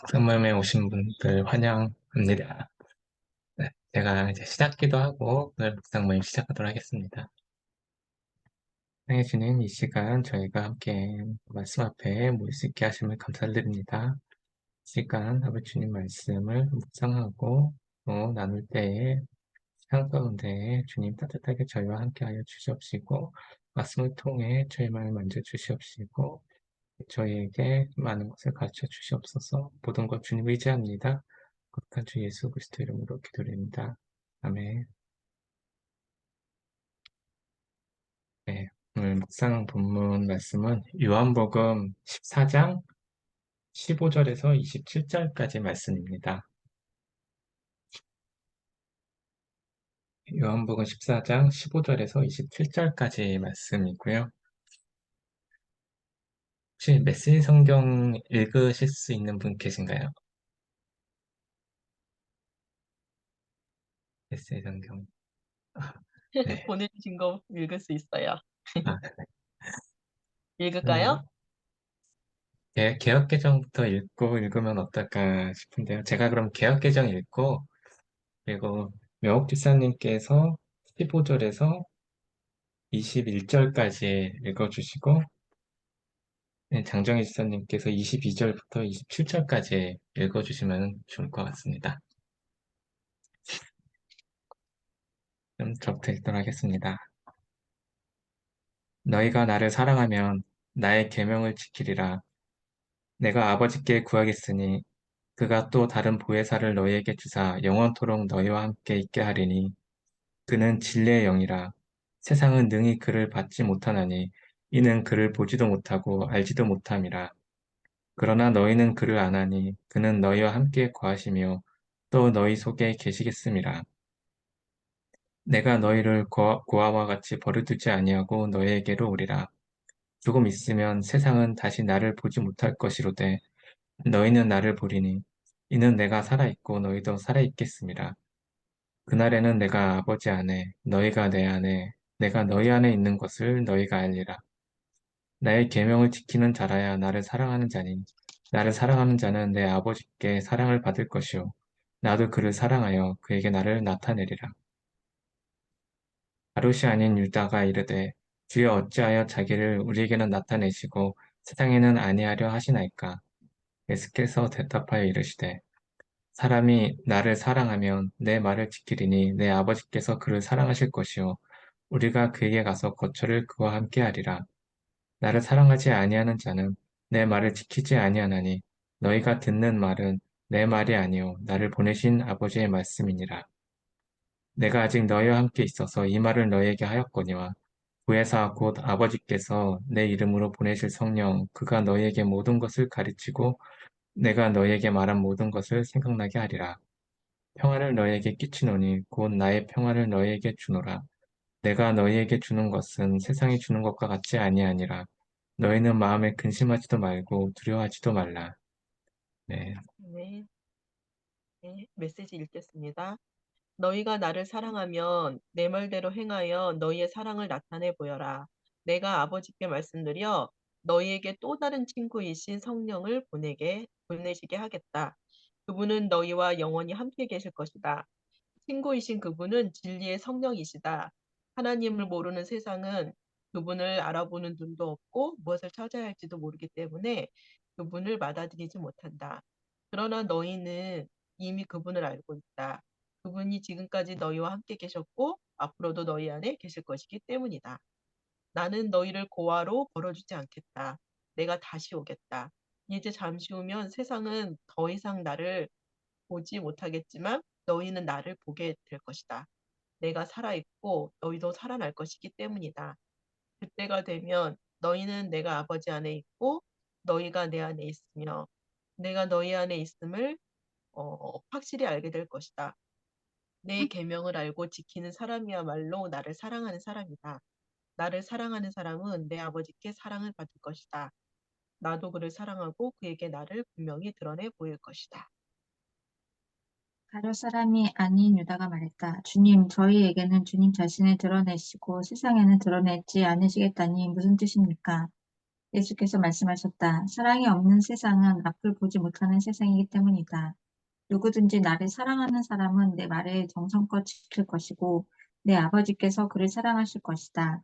상담에 오신 분들 환영합니다. 네, 제가 이제 시작기도 하고 오늘 묵상 모임 시작하도록 하겠습니다. 사랑해 주님, 이 시간 저희가 함께 말씀 앞에 모일 수 있게 하심을 감사드립니다. 이 시간 아버지 주님 말씀을 묵상하고 또 나눌 때에 시간 가운데 주님 따뜻하게 저희와 함께하여 주시옵시고 말씀을 통해 저희 마음을 만져 주시옵시고 저희에게 많은 것을 가르쳐 주시옵소서. 모든 것 주님 의지합니다. 거룩한 주 예수 그리스도 이름으로 기도드립니다. 아멘. 네, 오늘 묵상 본문 말씀은 요한복음 14장 15절에서 27절까지 말씀입니다. 요한복음 14장 15절에서 27절까지 말씀이고요. 혹시 메시지 성경 읽으실 수 있는 분 계신가요? 메시지 성경. 아, 네. 보내주신 거 읽을 수 있어요. 아, 읽을까요? 음, 개역개정부터 읽고 읽으면 어떨까 싶은데요. 제가 그럼 개역개정 읽고, 그리고 명옥 집사님께서 15절에서 21절까지 읽어주시고, 장정희 집사님께서 22절부터 27절까지 읽어주시면 좋을 것 같습니다. 그럼 저부터 읽도록 하겠습니다. 너희가 나를 사랑하면 나의 계명을 지키리라. 내가 아버지께 구하겠으니 그가 또 다른 보혜사를 너희에게 주사 영원토록 너희와 함께 있게 하리니 그는 진리의 영이라. 세상은 능히 그를 받지 못하나니 이는 그를 보지도 못하고 알지도 못함이라. 그러나 너희는 그를 아나니 그는 너희와 함께 거하시며 또 너희 속에 계시겠음이라. 내가 너희를 고아와 같이 버려두지 아니하고 너희에게로 오리라. 조금 있으면 세상은 다시 나를 보지 못할 것이로되 너희는 나를 보리니 이는 내가 살아있고 너희도 살아있겠음이라. 그날에는 내가 아버지 안에 너희가 내 안에 내가 너희 안에 있는 것을 너희가 알리라. 나의 계명을 지키는 자라야 나를 사랑하는 자니 나를 사랑하는 자는 내 아버지께 사랑을 받을 것이요 나도 그를 사랑하여 그에게 나를 나타내리라. 바롯이 아닌 유다가 이르되 주여 어찌하여 자기를 우리에게는 나타내시고 세상에는 아니하려 하시나이까. 예수께서 대답하여 이르시되 사람이 나를 사랑하면 내 말을 지키리니 내 아버지께서 그를 사랑하실 것이요 우리가 그에게 가서 거처를 그와 함께 하리라. 나를 사랑하지 아니하는 자는 내 말을 지키지 아니하나니 너희가 듣는 말은 내 말이 아니요 나를 보내신 아버지의 말씀이니라. 내가 아직 너희와 함께 있어서 이 말을 너희에게 하였거니와 구혜사 곧 아버지께서 내 이름으로 보내실 성령 그가 너희에게 모든 것을 가르치고 내가 너희에게 말한 모든 것을 생각나게 하리라. 평화를 너희에게 끼치노니 곧 나의 평화를 너희에게 주노라. 내가 너희에게 주는 것은 세상이 주는 것과 같이 아니하니라. 너희는 마음에 근심하지도 말고 두려워하지도 말라. 네. 네, 네, 메시지 읽겠습니다. 너희가 나를 사랑하면 내 말대로 행하여 너희의 사랑을 나타내 보여라. 내가 아버지께 말씀드려 너희에게 또 다른 친구이신 성령을 보내시게 하겠다. 그분은 너희와 영원히 함께 계실 것이다. 친구이신 그분은 진리의 성령이시다. 하나님을 모르는 세상은 그분을 알아보는 눈도 없고 무엇을 찾아야 할지도 모르기 때문에 그분을 받아들이지 못한다. 그러나 너희는 이미 그분을 알고 있다. 그분이 지금까지 너희와 함께 계셨고 앞으로도 너희 안에 계실 것이기 때문이다. 나는 너희를 고아로 벌어주지 않겠다. 내가 다시 오겠다. 이제 잠시 후면 세상은 더 이상 나를 보지 못하겠지만 너희는 나를 보게 될 것이다. 내가 살아있고 너희도 살아날 것이기 때문이다. 그때가 되면 너희는 내가 아버지 안에 있고 너희가 내 안에 있으며 내가 너희 안에 있음을 확실히 알게 될 것이다. 내 계명을 알고 지키는 사람이야말로 나를 사랑하는 사람이다. 나를 사랑하는 사람은 내 아버지께 사랑을 받을 것이다. 나도 그를 사랑하고 그에게 나를 분명히 드러내 보일 것이다. 가룟 사람이 아닌 유다가 말했다. 주님, 저희에게는 주님 자신을 드러내시고 세상에는 드러내지 않으시겠다니 무슨 뜻입니까? 예수께서 말씀하셨다. 사랑이 없는 세상은 앞을 보지 못하는 세상이기 때문이다. 누구든지 나를 사랑하는 사람은 내 말을 정성껏 지킬 것이고 내 아버지께서 그를 사랑하실 것이다.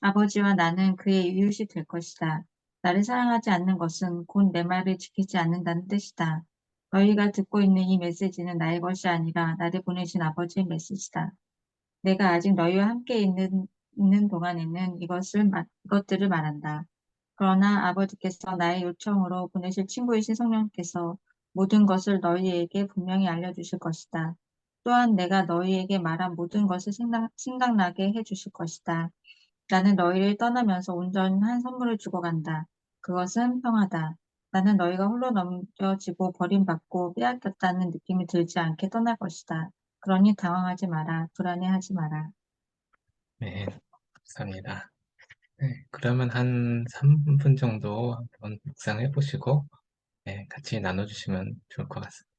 아버지와 나는 그의 이웃이 될 것이다. 나를 사랑하지 않는 것은 곧 내 말을 지키지 않는다는 뜻이다. 너희가 듣고 있는 이 메시지는 나의 것이 아니라 나를 보내신 아버지의 메시지다. 내가 아직 너희와 함께 있는 동안에는 이것들을 말한다. 그러나 아버지께서 나의 요청으로 보내실 친구이신 성령께서 모든 것을 너희에게 분명히 알려주실 것이다. 또한 내가 너희에게 말한 모든 것을 생각나게 해주실 것이다. 나는 너희를 떠나면서 온전한 선물을 주고 간다. 그것은 평화다. 나는 너희가 홀로 넘겨지고 버림받고 빼앗겼다는 느낌이 들지 않게 떠날 것이다. 그러니 당황하지 마라. 불안해하지 마라. 네, 감사합니다. 네, 그러면 한 3분 정도 한번 묵상해 보시고, 네, 같이 나눠주시면 좋을 것 같습니다.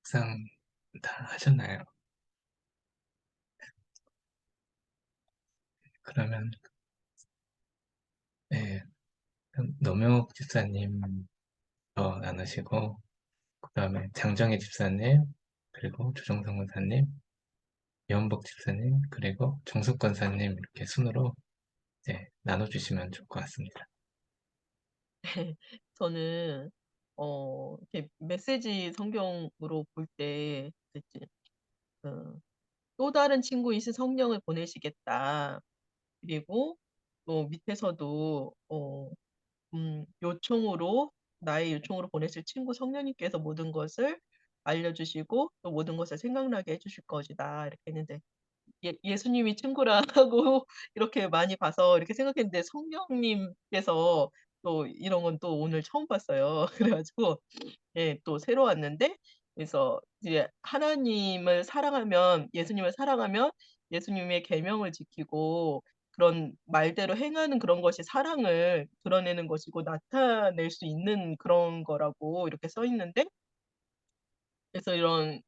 묵상 다 하셨나요? 그러면, 네, 그럼 노명욱 집사님 더 나누시고, 그 다음에 장정희 집사님, 그리고 조정성 권사님, 이원복 집사님, 그리고 정숙 권사님 이렇게 순으로 이제 나눠주시면 좋을 것 같습니다. 저는 이렇게 메시지 성경으로 볼 때 또 다른 친구이신 성령을 보내시겠다. 그리고 또 밑에서도 요청으로 나의 요청으로 보내실 친구 성령님께서 모든 것을 알려주시고 또 모든 것을 생각나게 해주실 것이다. 이렇게 했는데 예수님이 친구라고 이렇게 많이 봐서 이렇게 생각했는데 성령님께서 또 이런 건 또 오늘 처음 봤어요. 그래 가지고 예 또 새로 왔는데 그래서 이제 하나님을 사랑하면 예수님을 사랑하면 예수님의 계명을 지키고 그런 말대로 행하는 그런 것이 사랑을 드러내는 것이고 나타낼 수 있는 그런 거라고 이렇게 써 있는데 그래서 이런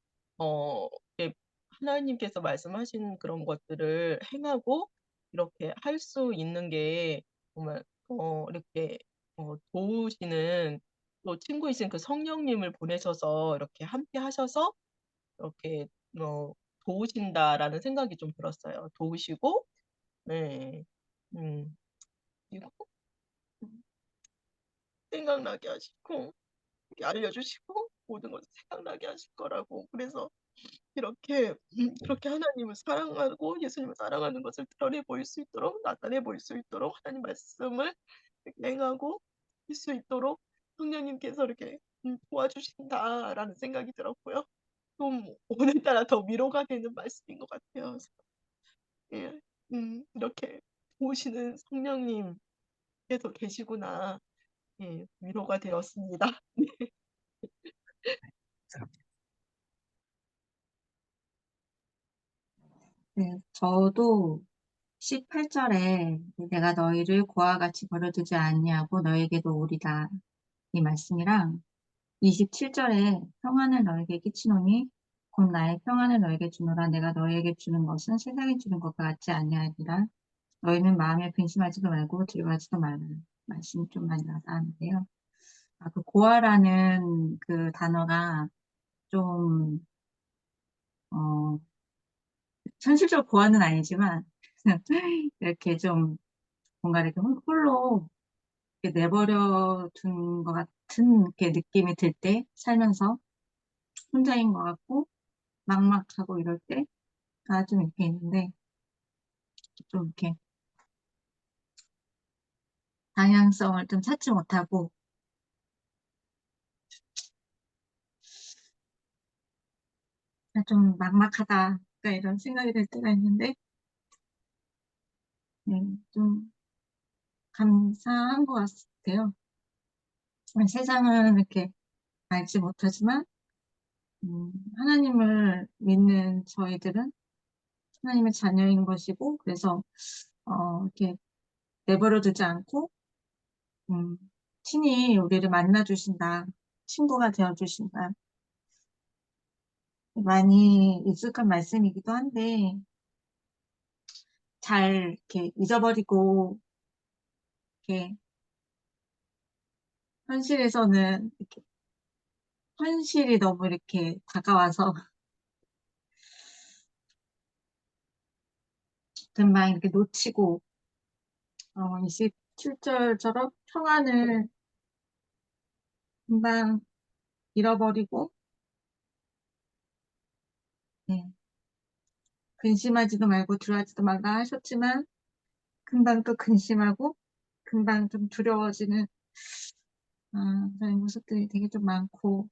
이렇게 하나님께서 말씀하신 그런 것들을 행하고 이렇게 할 수 있는 게 정말 이렇게 도우시는 또 친구이신 그 성령님을 보내셔서 이렇게 함께 하셔서 이렇게 어 '도우신다.'라는 생각이 좀 들었어요. 도우시고 네. 음 그리고 생각나게 하시고 이렇게 알려주시고 모든 것을 생각나게 하실 거라고 그래서 이렇게 그렇게 하나님을 사랑하고 예수님을 사랑하는 것을 드러내 보일 수 있도록 나타내 보일 수 있도록 하나님 말씀을 이렇게 행하고 할 수 있도록 성령님께서 이렇게 도와주신다라는 생각이 들었고요. 좀 오늘따라 더 위로가 되는 말씀인 것 같아요. 그래서 예. 이렇게 도우시는 성령님께서 계시구나. 예. 위로가 되었습니다. 네, 저도 18절에 내가 너희를 고와 같이 버려두지 아니하고 너에게도 오리다 이 말씀이랑 27절에 평안을 너에게 끼치노니 곧 나의 평안을 너에게 주노라 내가 너에게 주는 것은 세상이 주는 것과 같지 아니하리라 너희는 마음에 근심하지도 말고 두려워하지도 말라 말씀이 좀 많이 와닿았는데요. 그 고아라는 그 단어가 좀 현실적 고아는 아니지만 이렇게 좀 뭔가 이렇게 홀로 이렇게 내버려 둔 것 같은 이렇게 느낌이 들 때 살면서 혼자인 것 같고 막막하고 이럴 때가 좀 이렇게 있는데 좀 이렇게 방향성을 좀 찾지 못하고 좀 막막하다 그러니까 이런 생각이 들 때가 있는데 좀 감사한 것 같아요. 세상은 이렇게 알지 못하지만 하나님을 믿는 저희들은 하나님의 자녀인 것이고 그래서 이렇게 내버려 두지 않고 음, 친히 우리를 만나 주신다, 친구가 되어 주신다. 많이 익숙한 말씀이기도 한데 잘 이렇게 잊어버리고 이렇게 현실에서는 이렇게 현실이 너무 이렇게 다가와서 금방 이렇게 놓치고 27절처럼 평안을 금방 잃어버리고 네, 근심하지도 말고 두려워하지도 말라 하셨지만 금방 또 근심하고 금방 좀 두려워지는 그런 모습들이 되게 좀 많고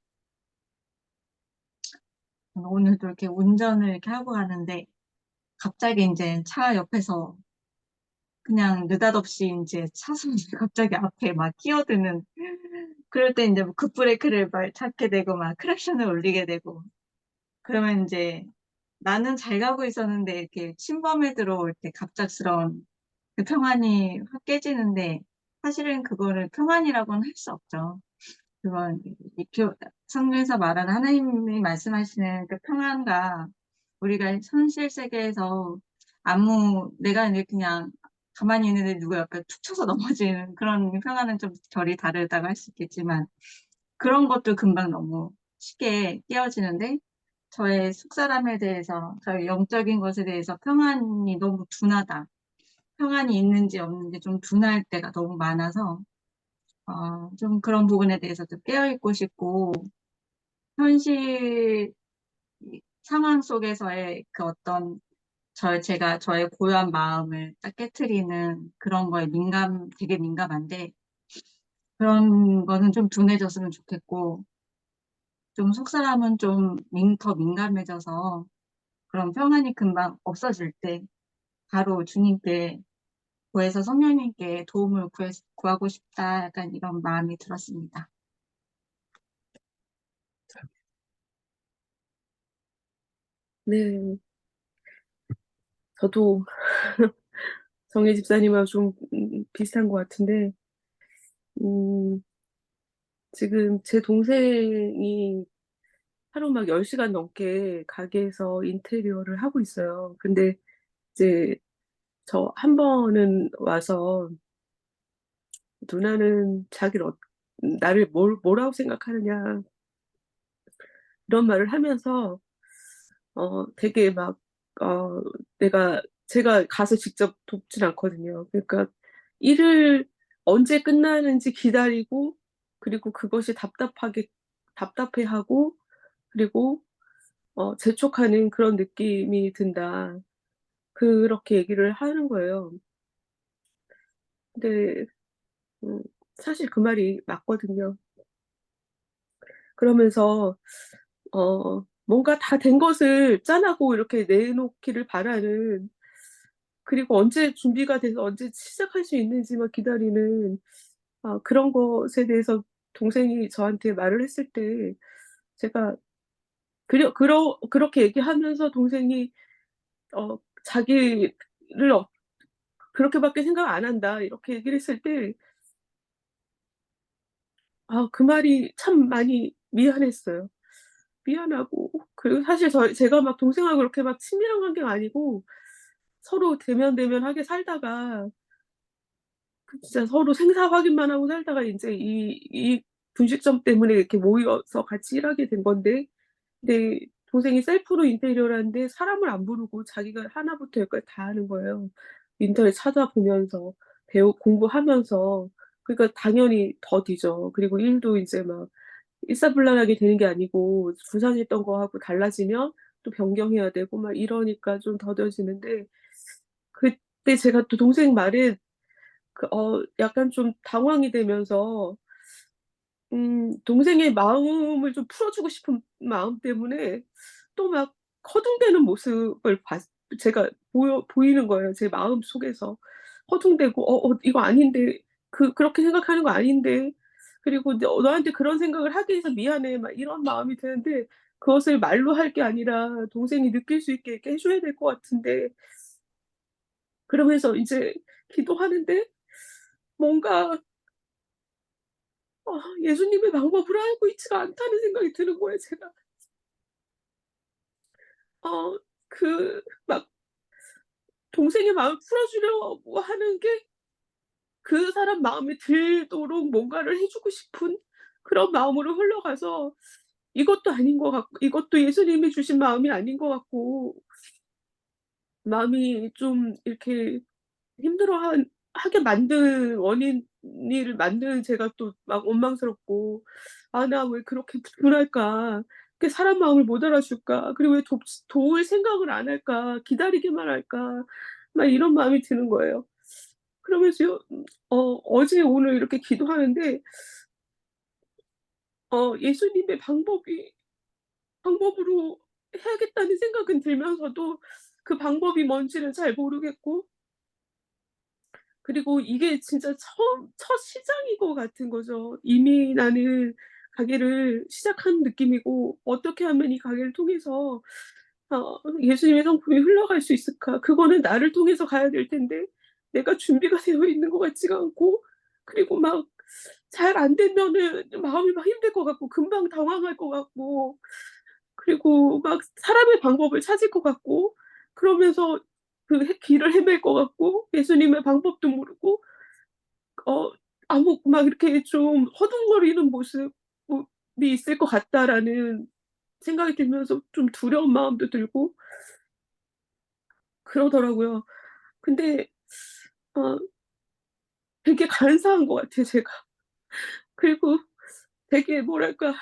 오늘도 이렇게 운전을 이렇게 하고 가는데 갑자기 이제 차 옆에서 그냥 느닷없이 이제 차선이 갑자기 앞에 막 끼어드는 그럴 때 이제 뭐 급브레이크를 막 찾게 되고 막 크랙션을 울리게 되고 그러면 이제 나는 잘 가고 있었는데 이렇게 침범에 들어올 때 갑작스러운 그 평안이 확 깨지는데 사실은 그거를 평안이라고는 할 수 없죠. 그건 성경에서 말하는 하나님이 말씀하시는 그 평안과 우리가 현실 세계에서 내가 이제 그냥 가만히 있는데 누가 옆에 툭 쳐서 넘어지는 그런 평안은 좀 결이 다르다고 할 수 있겠지만, 그런 것도 금방 너무 쉽게 깨어지는데, 저의 속사람에 대해서, 저의 영적인 것에 대해서 평안이 너무 둔하다. 평안이 있는지 없는지 좀 둔할 때가 너무 많아서, 좀 그런 부분에 대해서도 깨어있고 싶고, 현실 상황 속에서의 그 어떤 제가 저의 고요한 마음을 딱 깨트리는 그런 거에 되게 민감한데, 그런 거는 좀 둔해졌으면 좋겠고, 좀 속사람은 좀 더 민감해져서 그런 평안이 금방 없어질 때 바로 주님께 구해서 성령님께 도움을 구하고 싶다. 약간 이런 마음이 들었습니다. 네. 저도 정혜 집사님하고 좀 비슷한 것 같은데, 음 지금 제 동생이 하루 막 10시간 넘게 가게에서 인테리어를 하고 있어요. 근데 이제 저 한 번은 와서 "누나는 자기를 나를 뭐라고 생각하느냐." 이런 말을 하면서 되게 막 어 제가 가서 직접 돕진 않거든요. 그러니까 일을 언제 끝나는지 기다리고, 그리고 그것이 답답해하고, 그리고 재촉하는 그런 느낌이 든다. 그렇게 얘기를 하는 거예요. 근데 음 사실 그 말이 맞거든요. 그러면서 뭔가 다 된 것을 짠하고 이렇게 내놓기를 바라는, 그리고 언제 준비가 돼서 언제 시작할 수 있는지만 기다리는, 그런 것에 대해서 동생이 저한테 말을 했을 때 제가 그렇게 얘기하면서 동생이 자기를 "그렇게밖에 생각 안 한다." 이렇게 얘기를 했을 때 그 말이 참 많이 미안했어요. 미안하고, 그리고 사실 제가 막 동생하고 그렇게 막 친밀한 관계가 아니고 서로 대면대면하게 살다가 진짜 서로 생사 확인만 하고 살다가 인제 이 분식점 때문에 이렇게 모여서 같이 일하게 된 건데, 근데 동생이 셀프로 인테리어를 하는데 사람을 안 부르고 자기가 하나부터 열까지 다 하는 거예요. 인터넷 찾아보면서 공부하면서. 그러니까 당연히 더디죠. 그리고 일도 인제 막 일사불란하게 되는 게 아니고 구상했던 거하고 달라지면 또 변경해야 되고 막 이러니까 좀 더뎌지는데, 그때 제가 또 동생 말에 약간 좀 당황이 되면서 동생의 마음을 좀 풀어 주고 싶은 마음 때문에 또 막 허둥대는 모습을 제가 보이는 거예요, 제 마음속에서. 허둥대고 이거 아닌데. 그렇게 생각하는 거 아닌데. 그리고 너한테 그런 생각을 하게 해서 미안해." 막 이런 마음이 드는데, 그것을 말로 할 게 아니라 동생이 느낄 수 있게 이렇게 해 줘야 될 것 같은데, 그러면서 이제 기도하는데 뭔가 예수님의 방법을 알고 있지가 않다는 생각이 드는 거예요, 제가. 막 동생의 마음을 풀어 주려고 하는 게 그 사람 마음에 들도록 뭔가를 해 주고 싶은 그런 마음으로 흘러가서 이것도 아닌 것 같고, 이것도 예수님이 주신 마음이 아닌 것 같고, 마음이 좀 이렇게 하게 만든 원인을 만든 제가 또 막 원망스럽고, '아 나 왜 그렇게 둔할까? 그 사람 마음을 못 알아줄까? 그리고 왜 도울 생각을 안 할까? 기다리기만 할까?' 막 이런 마음이 드는 거예요. 그러면서요 어제 오늘 이렇게 기도하는데 예수님의 방법으로 해야겠다는 생각은 들면서도 그 방법이 뭔지는 잘 모르겠고, 그리고 이게 진짜 첫 시장인 것 같은 거죠. 이미 나는 가게를 시작한 느낌이고, '어떻게 하면 이 가게를 통해서 예수님의 성품이 흘러갈 수 있을까?' 그거는 나를 통해서 가야 될 텐데 내가 준비가 되어 있는 것 같지가 않고, 그리고 막 잘 안 되면은 마음이 막 힘들 것 같고 금방 당황할 것 같고 그리고 막 사람의 방법을 찾을 것 같고 그러면서 그 길을 헤맬 것 같고 예수님의 방법도 모르고 어 아무 막 이렇게 좀 허둥거리는 모습이 있을 것 같다라는 생각이 들면서 좀 두려운 마음도 들고 그러더라고요. 근데 어 되게 간사한 것 같아요 제가. 그리고 되게 뭐랄까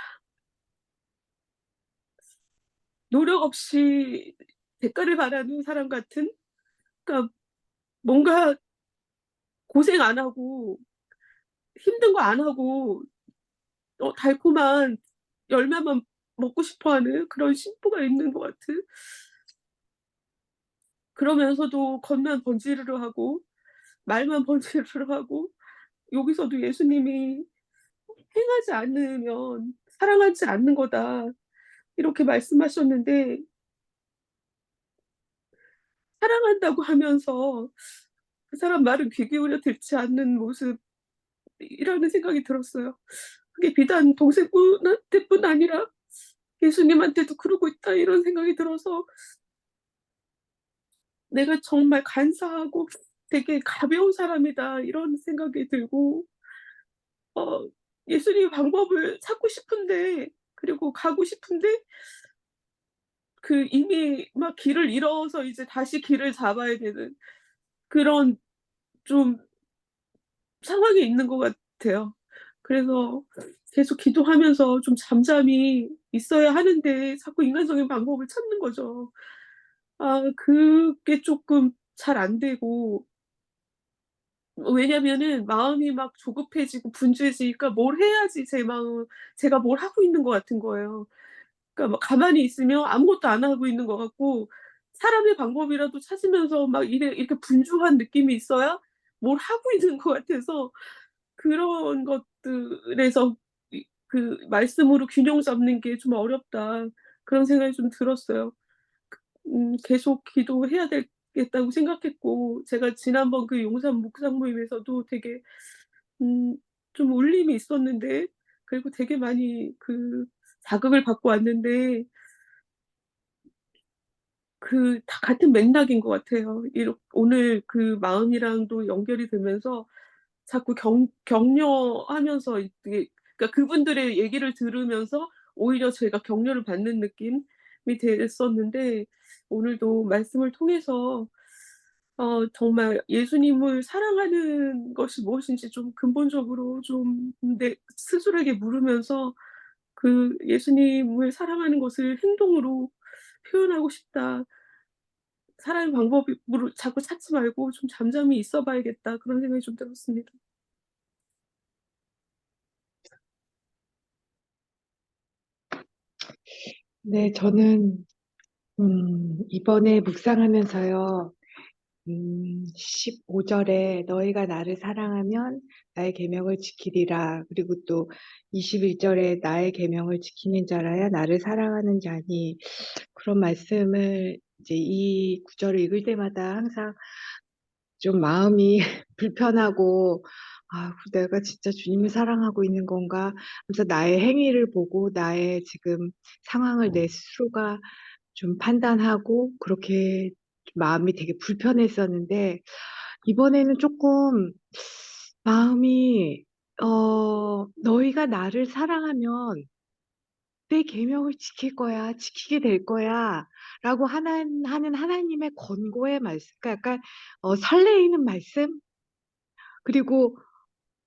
노력 없이 대가를 바라는 사람 같은 그러니까 뭔가 고생 안 하고 힘든 거 안 하고 달콤한 열매만 먹고 싶어 하는 그런 심보가 있는 것 같은 그러면서도 겉만 번지르르 하고 말만 번지르르 하고 여기서도 예수님이 "행하지 않으면 사랑하지 않는 거다." 이렇게 말씀하셨는데 사랑한다고 하면서 그 사람 말은 귀 기울여 듣지 않는 모습이라는 생각이 들었어요. 그게 비단 동생분한테뿐 아니라 '예수님한테도 그러고 있다.' 이런 생각이 들어서 '내가 정말 간사하고 되게 가벼운 사람이다.' 이런 생각이 들고 어 예수님 방법을 찾고 싶은데 그리고 가고 싶은데 이미 막 길을 잃어서 이제 다시 길을 잡아야 되는 그런 좀 상황에 있는 것 같아요. 그래서 계속 기도하면서 좀 잠잠히 있어야 하는데 자꾸 인간적인 방법을 찾는 거죠. 그게 쪼끔 잘 안 되고 왜냐면은 마음이 막 조급해지고 분주해지니까 뭘 해야지 제가 뭘 하고 있는 것 같은 거예요. 그러니까 막 가만히 있으면 아무것도 안 하고 있는 것 같고 사람의 방법이라도 찾으면서 막 이렇게 분주한 느낌이 있어야 뭘 하고 있는 것 같아서 그런 것들에서 말씀으로 균형 잡는 게 좀 어렵다. 그런 생각이 좀 들었어요. 계속 기도해야 되겠다고 생각했고 제가 지난번 용산 묵상 모임에서도 되게 음 좀 울림이 있었는데 그리고 되게 많이 자극을 받고 왔는데 다 같은 맥락인 것 같아요. 오늘 마음이랑도 연결이 되면서 자꾸 격려하면서 이게 그러니까 그분들의 얘기를 들으면서 오히려 제가 격려를 받는 느낌이 됐었는데 오늘도 말씀을 통해서 정말 예수님을 사랑하는 것이 무엇인지 좀 근본적으로 좀 내 스스로에게 물으면서 '예수님을 사랑하는 것을 행동으로 표현하고 싶다. 사람의 방법으로 자꾸 찾지 말고 좀 잠잠히 있어 봐야겠다.' 그런 생각이 좀 들었습니다. 네, 저는 이번에 묵상하면서요. 15절에 너희가 나를 사랑하면 나의 계명을 지키리라. 그리고 또 21절에 나의 계명을 지키는 자라야 나를 사랑하는 자니. 그런 말씀을 이제 이 구절을 읽을 때마다 항상 좀 마음이 불편하고 '아, 내가 진짜 주님을 사랑하고 있는 건가?' 그래서 나의 행위를 보고 나의 지금 상황을 내 스스로가 좀 판단하고 그렇게 마음이 되게 불편했었는데 이번에는 쪼끔 마음이 "너희가 나를 사랑하면 내 계명을 지킬 거야. 지키게 될 거야."라고 하는 하나님의 권고의 말씀, 그러니까 약간 설레이는 말씀, 그리고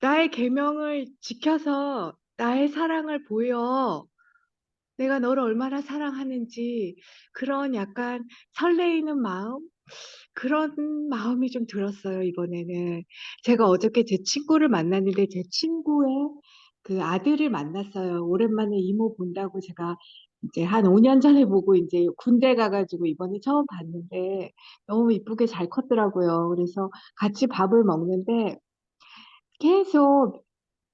나의 계명을 지켜서 나의 사랑을 보여. 내가 너를 얼마나 사랑하는지 그런 약간 설레이는 마음, 그런 마음이 좀 들었어요 이번에는. 제가 어저께 제 친구를 만났는데 제 친구의 아들을 만났어요. 오랜만에 이모 본다고 제가 이제 한 5년 전에 보고 인제 군대 가 가지고 이번에 처음 봤는데 너무 이쁘게 잘 컸더라고요. 그래서 같이 밥을 먹는데 계속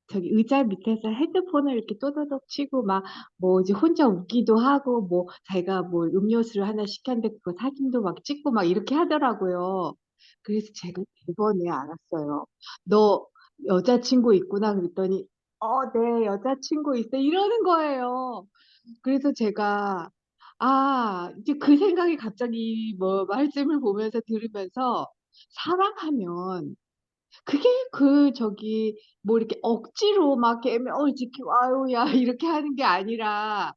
저기 의자 밑에서 핸드폰을 이렇게 또다닥 치고 막 뭐 이제 혼자 웃기도 하고 뭐 자기가 뭐 음료수를 하나 시켰는데 그거 사진도 막 찍고 막 이렇게 하더라고요. 그래서 제가 이번에 알았어요. 너 여자친구 있구나 그랬더니 네, 여자친구 있어 이러는 거예요. 그래서 제가 이제 그 생각이 갑자기 뭐 말씀을 보면서 들으면서 사랑하면 그게 뭐 이렇게 억지로 막 계명을 지키고 아유 야 이렇게 하는 게 아니라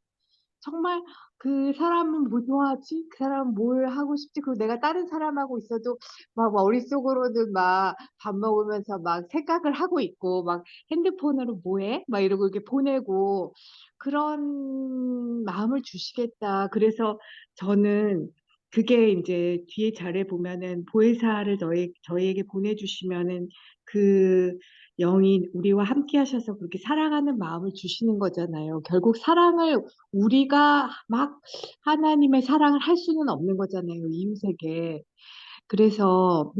정말 '그 사람은 뭐 좋아하지? 그 사람은 뭘 하고 싶지?' 그리고 내가 다른 사람하고 있어도 막 머릿속으로는 막 밥 먹으면서 막 생각을 하고 있고 막 핸드폰으로 "뭐 해?" 막 이러고 이렇게 보내고 그런 마음을 주시겠다. 그래서 저는 그게 인제 뒤에 절에 보면은 보혜사를 저희에게 보내주시면은 그 영이 우리와 함께 하셔서 그렇게 사랑하는 마음을 주시는 거잖아요. 결국 사랑을 우리가 막 하나님의 사랑을 할 수는 없는 거잖아요, 이웃에게. 그래서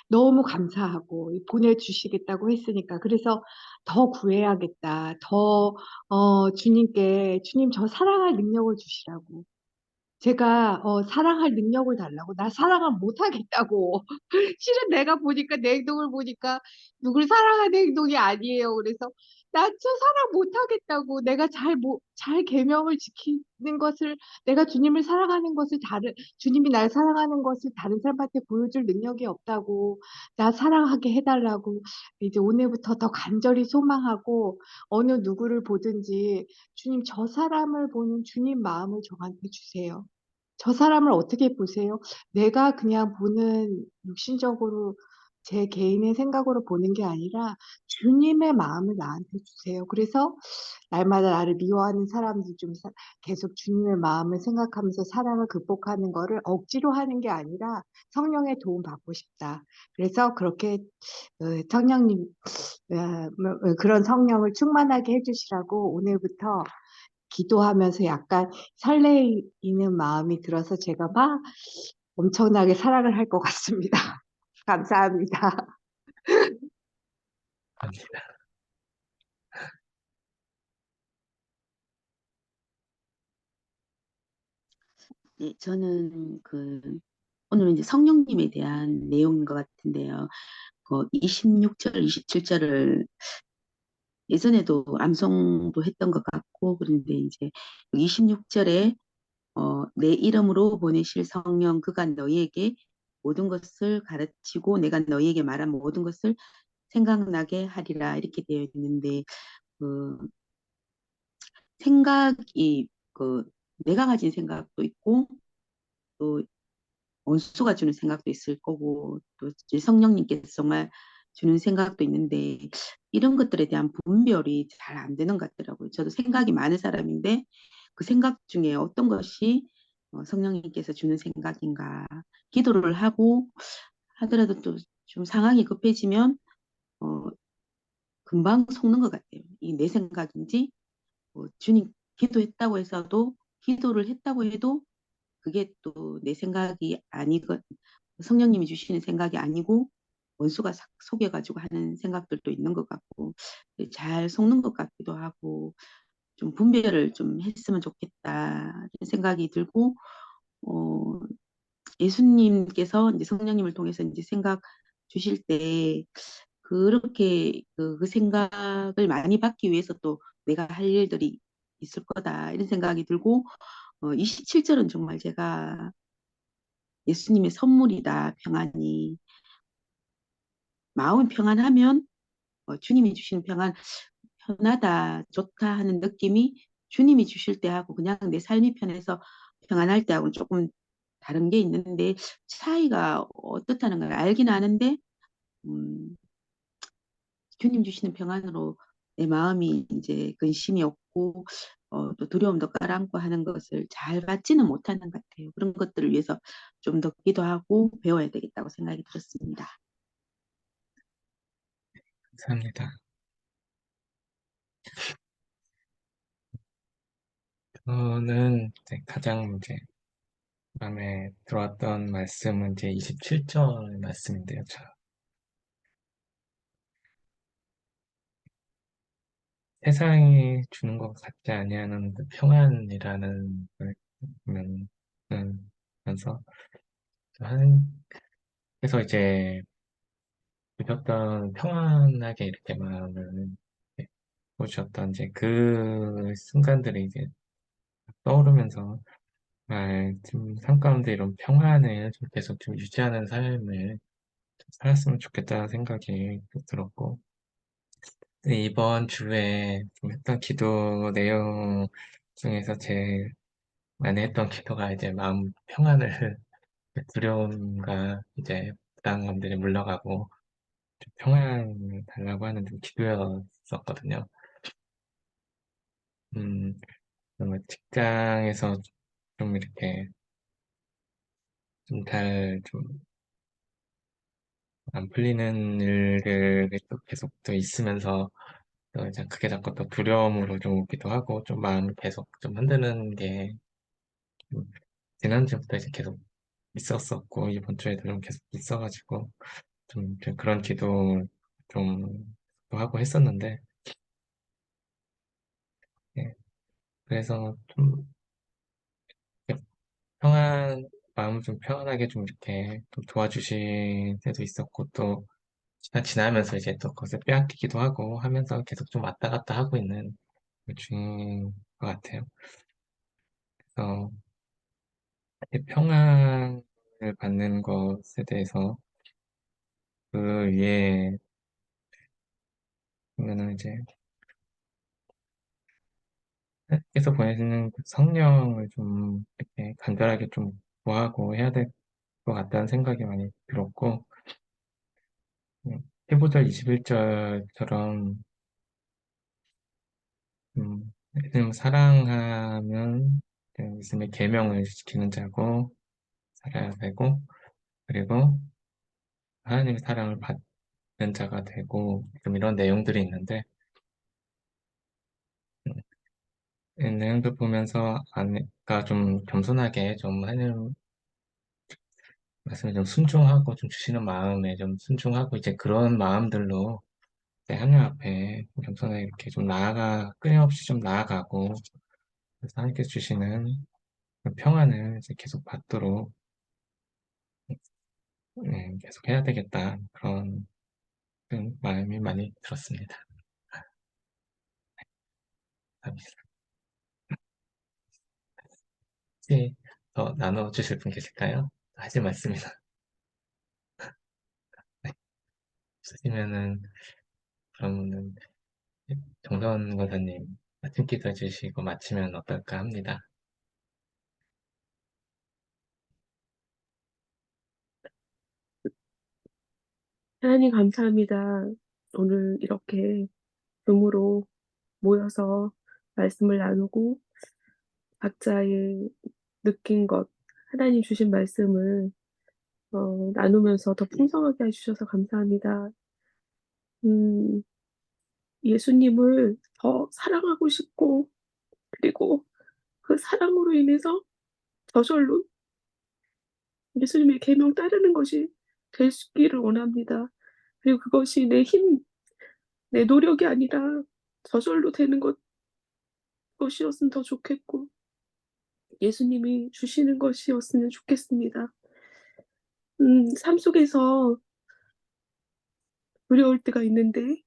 너무 감사하고 보내주시겠다고 했으니까 그래서 더 구해야겠다. 더 주님께 "주님 저 사랑할 능력을 주시라고." 제가 사랑할 능력을 달라고. 나 사랑을 못 하겠다고. 실은 내가 보니까 내 행동을 보니까 누굴 사랑하는 행동이 아니에요. 그래서 나 저 사랑 못 하겠다고. 내가 잘 계명을 지키는 것을 내가 주님을 사랑하는 것을 주님이 날 사랑하는 것을 다른 사람한테 보여줄 능력이 없다고. 나 사랑하게 해 달라고 이제 오늘부터 더 간절히 소망하고 어느 누구를 보든지 "주님 저 사람을 보는 주님 마음을 저한테 주세요." 저 사람을 어떻게 보세요? 내가 그냥 보는 육신적으로 제 개인의 생각으로 보는 게 아니라 주님의 마음을 나한테 주세요. 그래서 날마다 나를 미워하는 사람들 좀 계속 주님의 마음을 생각하면서 사랑을 극복하는 거를 억지로 하는 게 아니라 성령의 도움 받고 싶다. 그래서 그렇게 성령님 그런 성령을 충만하게 해 주시라고 오늘부터 기도하면서 약간 설레이는 마음이 들어서 제가 막 엄청나게 사랑을 할 것 같습니다. 감사합니다. 합니다. 네, 저는 오늘은 이제 성령님에 대한 내용인 것 같은데요. 26절, 27절을 예전에도 암송도 했던 것 같고, 그런데 이제 26절에 내 이름으로 보내실 성령 그가 너희에게 모든 것을 가르치고 내가 너희에게 말한 모든 것을 생각나게 하리라 이렇게 되어 있는데 그 생각이 내가 가진 생각도 있고 또 원수가 주는 생각도 있을 거고 또 이제 성령님께서 정말 주는 생각도 있는데 이런 것들에 대한 분별이 잘 안 되는 것 같더라고요. 저도 생각이 많은 사람인데 그 생각 중에 어떤 것이 성령님께서 주는 생각인가 기도를 하고 하더라도 또 좀 상황이 급해지면 어, 금방 속는 것 같아요. 이 내 생각인지 주님 기도했다고 해서도 기도를 했다고 해도 그게 또 내 생각이 아니고 성령님이 주시는 생각이 아니고 원수가 속여가지고 하는 생각들도 있는 것 같고 잘 속는 것 같기도 하고 좀 분별을 좀 했으면 좋겠다 이런 생각이 들고 어, 예수님께서 이제 성령님을 통해서 이제 생각 주실 때 그렇게 그 생각을 많이 받기 위해서 또 내가 할 일들이 있을 거다 이런 생각이 들고 27절은 정말 제가 예수님의 선물이다 평안이 마음이 평안하면 주님이 주시는 평안 편하다 좋다 하는 느낌이 주님이 주실 때하고 그냥 내 삶이 편해서 평안할 때하고는 조금 다른 게 있는데 차이가 어떻다는 걸 알긴 아는데 음, 주님 주시는 평안으로 내 마음이 이제 근심이 없고 또 두려움도 깔아앉고 하는 것을 잘 받지는 못하는 것 같아요. 그런 것들을 위해서 좀 더 기도하고 배워야 되겠다고 생각이 들었습니다. 감사합니다. 저는 이제 가장 이제 마음에 들어왔던 말씀은 이제 27절 말씀인데요. 세상이 주는 것 같지 아니하는 그 평안이라는 걸 보면은 면서 그래서 이제 주셨던 평안하게 이렇게 마음을 이렇게 보셨던 이제 그 순간들이 이제 떠오르면서 좀 삶 가운데 이런 평안을 좀 계속 좀 유지하는 삶을 좀 살았으면 좋겠다는 생각이 또 들었고, 근데 이번 주에 좀 했던 기도 내용 중에서 제일 많이 했던 기도가 이제 마음 평안을 두려움과 이제 부담감들이 물러가고 좀 평안을 달라고 하는 좀 기도였었거든요. 음, 정말 직장에서 좀 이렇게 좀 잘 좀 안 풀리는 일들이 또 계속 또 있으면서 또 이제 그게 자꾸 또 두려움으로 좀 오기도 하고 좀 마음을 계속 좀 흔드는 게 좀 지난주부터 이제 계속 있었었고 이번 주에도 좀 계속 있어가지고 좀 그런 기도 좀 또 하고 했었는데 예, 그래서 좀 이렇게 마음을 좀 평안하게 좀 이렇게 좀 도와주신 때도 있었고 또 시간 지나면서 이제 또 그것을 빼앗기기도 하고 하면서 계속 좀 왔다 갔다 하고 있는 그 중인 것 같아요. 그래서 이 평안을 받는 것에 대해서 그 위에 보면은 이제 하나님께서 보내시는 그 성령을 좀 이렇게 간절하게 좀 구하고 해야 될 것 같다는 생각이 많이 들었고, 15절, 21절처럼, 예수님 사랑하면 예수님의 계명을 지키는 자고 살아야 되고, 그리고 하나님의 사랑을 받는 자가 되고, 좀 이런 내용들이 있는데, 음, 이 내용들 보면서 아내가 좀 겸손하게 좀 하나님 말씀에 좀 순종하고 좀 주시는 마음에 좀 순종하고 이제 그런 마음들로 이제 하나님 앞에 겸손하게 이렇게 좀 끊임없이 좀 나아가고 그래서 하나님께서 주시는 그 평안을 이제 계속 받도록 계속 해야 되겠다 그런 마음이 많이 들었습니다. 감사합니다. 혹시 더 나눠주실 분 계실까요? 하실 말씀이나 네, 없으시면은 그러면은 정선 권사님 아침 기도 해주시고 마치면 어떨까 합니다. 하나님 감사합니다. 오늘 이렇게 줌으로 모여서 말씀을 나누고 각자의 느낀 것, 하나님 주신 말씀을 나누면서 더 풍성하게 해주셔서 감사합니다. 음, 예수님을 더 사랑하고 싶고, 그리고 그 사랑으로 인해서 저절로 예수님의 계명 따르는 것이 될 수 있기를 원합니다. 그리고 그것이 내 힘, 내 노력이 아니라 저절로 되는 것이었으면 더 좋겠고, 예수님이 주시는 것이었으면 좋겠습니다. 삶 속에서 두려울 때가 있는데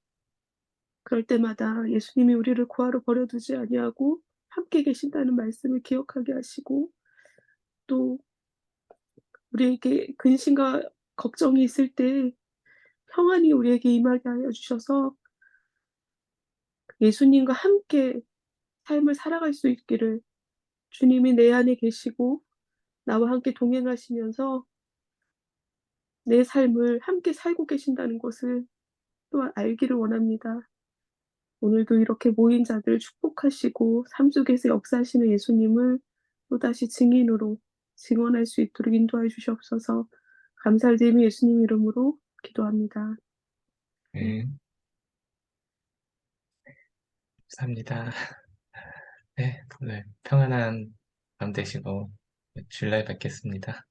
그럴 때마다 예수님이 우리를 고아로 버려두지 아니하고 함께 계신다는 말씀을 기억하게 하시고 또 우리에게 근심과 걱정이 있을 때 평안히 우리에게 임하게 하여 주셔서 예수님과 함께 삶을 살아갈 수 있기를 주님이 내 안에 계시고 나와 함께 동행하시면서 내 삶을 함께 살고 계신다는 것을 또한 알기를 원합니다. 오늘도 이렇게 모인 자들을 축복하시고 삶 속에서 역사하시는 예수님을 또다시 증언할 수 있도록 인도하여 주시옵소서. 감사드리며 예수님 이름으로 기도합니다. 네, 감사합니다. 네, 오늘 평안한 밤 되시고 주일날 뵙겠습니다.